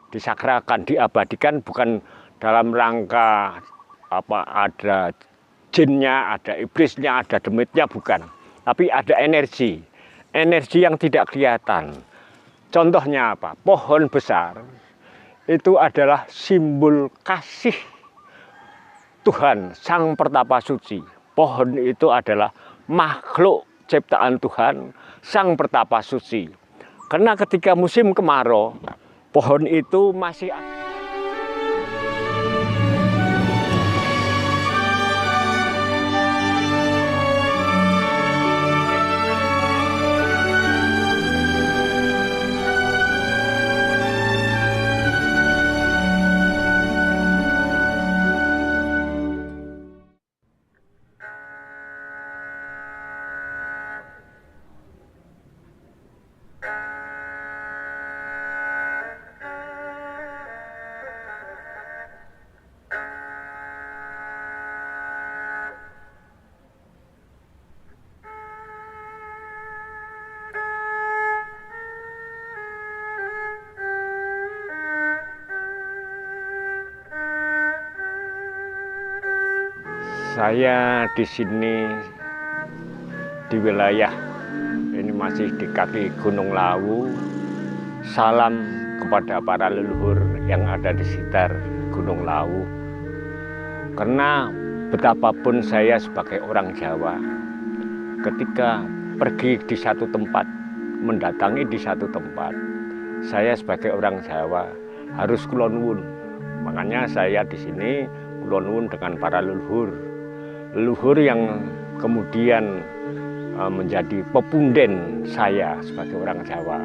disakralkan, diabadikan, bukan dalam rangka ada jinnya, ada iblisnya, ada demitnya, bukan. Tapi ada energi yang tidak kelihatan. Contohnya apa? Pohon besar itu adalah simbol kasih Tuhan, Sang Pertapa Suci. Pohon itu adalah makhluk ciptaan Tuhan, Sang Pertapa Suci. Karena ketika musim kemarau, pohon itu masih saya di sini di wilayah ini masih di kaki Gunung Lawu. Salam kepada para leluhur yang ada di sekitar Gunung Lawu. Karena betapapun saya sebagai orang Jawa, ketika pergi di satu tempat, mendatangi di satu tempat, saya sebagai orang Jawa harus kulon nuwun. Makanya saya di sini kulon nuwun dengan para leluhur yang kemudian menjadi pepunden saya sebagai orang Jawa.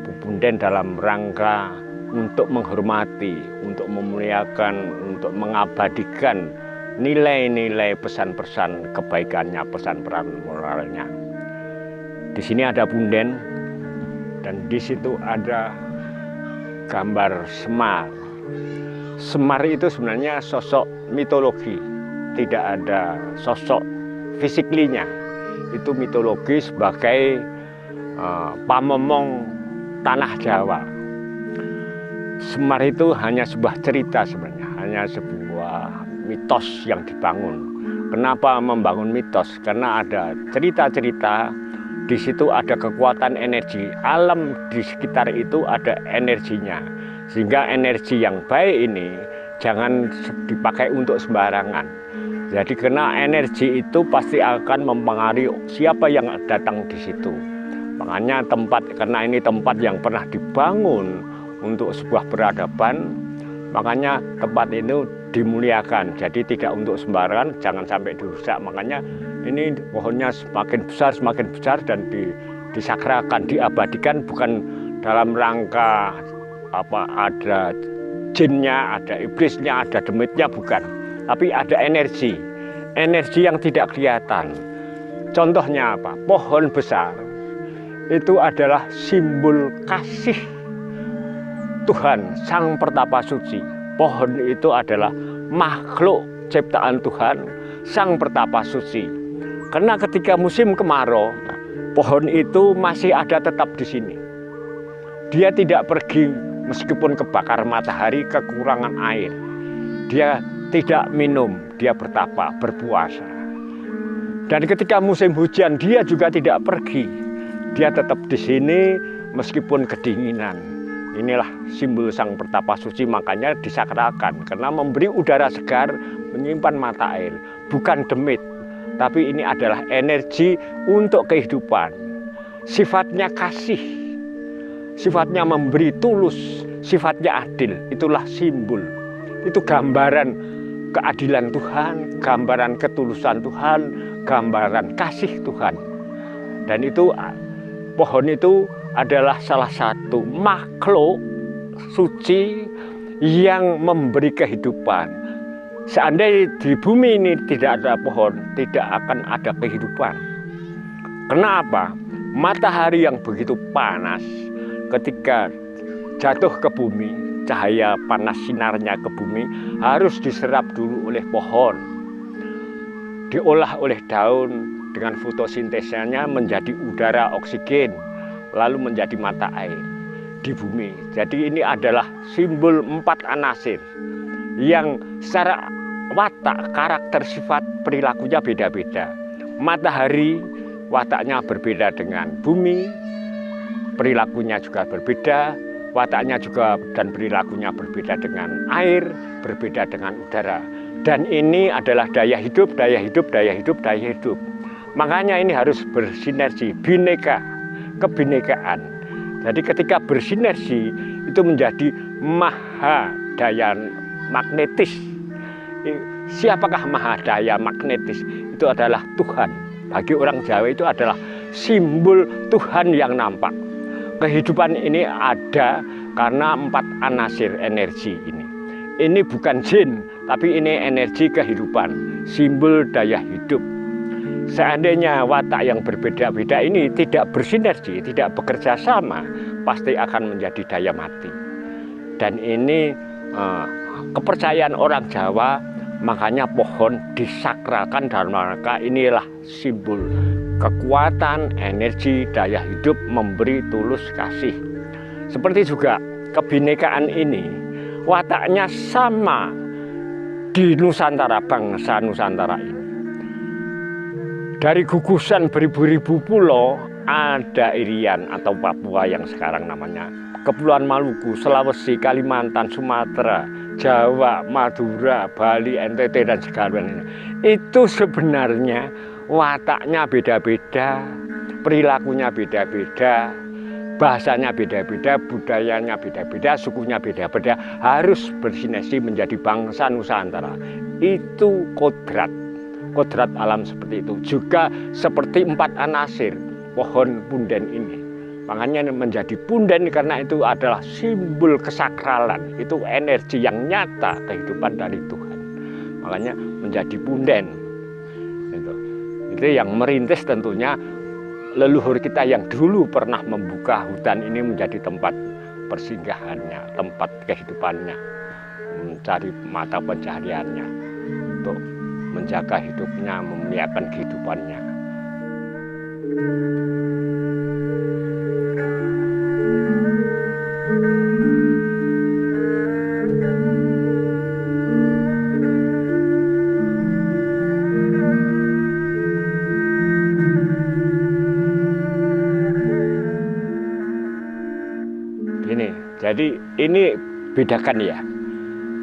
Pepunden dalam rangka untuk menghormati, untuk memuliakan, untuk mengabadikan nilai-nilai pesan-pesan kebaikannya, pesan-pesan moralnya. Di sini ada punden dan di situ ada gambar Semar. Semar itu sebenarnya sosok mitologi. Tidak ada sosok fisiklinya, itu mitologi sebagai pamomong tanah Jawa. Semar itu hanya sebuah cerita sebenarnya, hanya sebuah mitos yang dibangun. Kenapa membangun mitos? Karena ada cerita-cerita, di situ ada kekuatan energi, alam di sekitar itu ada energinya. Sehingga energi yang baik ini jangan dipakai untuk sembarangan. Jadi karena energi itu pasti akan mempengaruhi siapa yang datang di situ. Makanya karena ini tempat yang pernah dibangun untuk sebuah peradaban, makanya tempat itu dimuliakan. Jadi tidak untuk sembarangan, jangan sampai dirusak. Makanya ini pohonnya semakin besar dan disakralkan, diabadikan, bukan dalam rangka ada jinnya, ada iblisnya, ada demitnya, bukan. Tapi ada energi yang tidak kelihatan. Contohnya apa? Pohon besar itu adalah simbol kasih Tuhan, Sang Pertapa Suci. Pohon itu adalah makhluk ciptaan Tuhan, Sang Pertapa Suci. Karena ketika musim kemarau, pohon itu masih ada tetap di sini. Dia tidak pergi meskipun kebakar matahari, kekurangan air. Dia tidak minum, dia bertapa, berpuasa. Dan ketika musim hujan, dia juga tidak pergi. Dia tetap di sini meskipun kedinginan. Inilah simbol Sang Pertapa Suci, makanya disakralkan. Karena memberi udara segar, menyimpan mata air. Bukan demit, tapi ini adalah energi untuk kehidupan. Sifatnya kasih, sifatnya memberi tulus, sifatnya adil. Itulah simbol. Itu gambaran keadilan Tuhan, gambaran ketulusan Tuhan, gambaran kasih Tuhan. Dan itu pohon itu adalah salah satu makhluk suci yang memberi kehidupan. Seandainya di bumi ini tidak ada pohon, tidak akan ada kehidupan. Kenapa? Matahari yang begitu panas ketika jatuh ke bumi, cahaya panas sinarnya ke bumi harus diserap dulu oleh pohon. Diolah oleh daun dengan fotosintesanya menjadi udara oksigen, lalu menjadi mata air. di bumi. Jadi ini adalah simbol 4 anasir yang secara watak, karakter, sifat, perilakunya beda-beda. Matahari wataknya berbeda dengan bumi, perilakunya juga berbeda, wataknya juga dan perilakunya berbeda dengan air, berbeda dengan udara. Dan ini adalah daya hidup, daya hidup, daya hidup, daya hidup. Makanya ini harus bersinergi, bineka, kebinekaan. Jadi ketika bersinergi itu menjadi maha daya magnetis. Siapakah maha daya magnetis? Itu adalah Tuhan. Bagi orang Jawa itu adalah simbol Tuhan yang nampak. Kehidupan ini ada karena 4 anasir energi ini. Ini bukan jin, tapi ini energi kehidupan, simbol daya hidup. Seandainya watak yang berbeda-beda ini tidak bersinergi, tidak bekerja sama, pasti akan menjadi daya mati. Dan ini kepercayaan orang Jawa, makanya pohon disakralkan dalam rangka inilah simbol kekuatan, energi, daya hidup, memberi, tulus, kasih. Seperti juga kebinekaan ini, wataknya sama di Nusantara, bangsa Nusantara ini. Dari gugusan beribu-ribu pulau, ada Irian atau Papua yang sekarang namanya, Kepulauan Maluku, Sulawesi, Kalimantan, Sumatera, Jawa, Madura, Bali, NTT, dan sebagainya. Itu sebenarnya wataknya beda-beda, perilakunya beda-beda, bahasanya beda-beda, budayanya beda-beda, sukunya beda-beda, harus bersinergi menjadi bangsa Nusantara. Itu kodrat alam seperti itu. Juga seperti 4 anasir pohon punden ini. Makanya menjadi punden karena itu adalah simbol kesakralan, itu energi yang nyata kehidupan dari Tuhan. Makanya menjadi punden. Itu yang merintis tentunya leluhur kita yang dulu pernah membuka hutan ini menjadi tempat persinggahannya, tempat kehidupannya, mencari mata pencahariannya, untuk menjaga hidupnya, memuliakan kehidupannya. Jadi ini bedakan ya,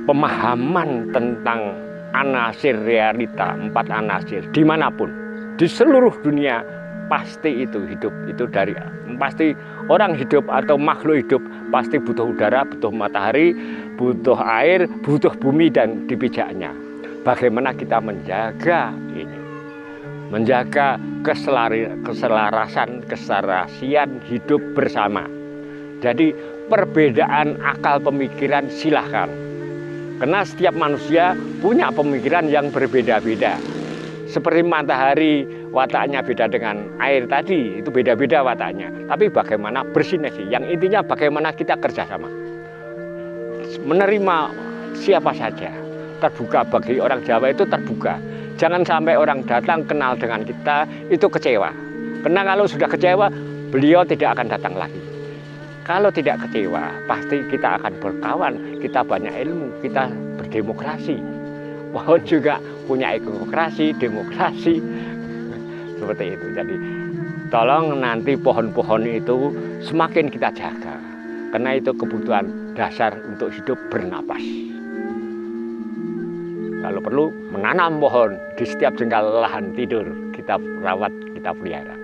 pemahaman tentang anasir realita, 4 anasir dimanapun, di seluruh dunia pasti itu hidup, itu dari pasti orang hidup atau makhluk hidup pasti butuh udara, butuh matahari, butuh air, butuh bumi dan dipijaknya. Bagaimana kita menjaga ini, menjaga keselarasan, keserasian hidup bersama. Jadi perbedaan akal pemikiran silahkan. Karena setiap manusia punya pemikiran yang berbeda-beda. Seperti matahari wataknya beda dengan air tadi, itu beda-beda wataknya. Tapi bagaimana bersinergi, yang intinya bagaimana kita kerjasama. Menerima siapa saja, terbuka bagi orang Jawa itu terbuka. Jangan sampai orang datang kenal dengan kita, itu kecewa. Karena kalau sudah kecewa, beliau tidak akan datang lagi. Kalau tidak kecewa, pasti kita akan berkawan, kita banyak ilmu, kita berdemokrasi. Pohon juga punya ekokrasi, demokrasi, seperti itu. Jadi tolong nanti pohon-pohon itu semakin kita jaga, karena itu kebutuhan dasar untuk hidup bernapas. Kalau perlu menanam pohon di setiap jengkal lahan tidur, kita rawat, kita pelihara.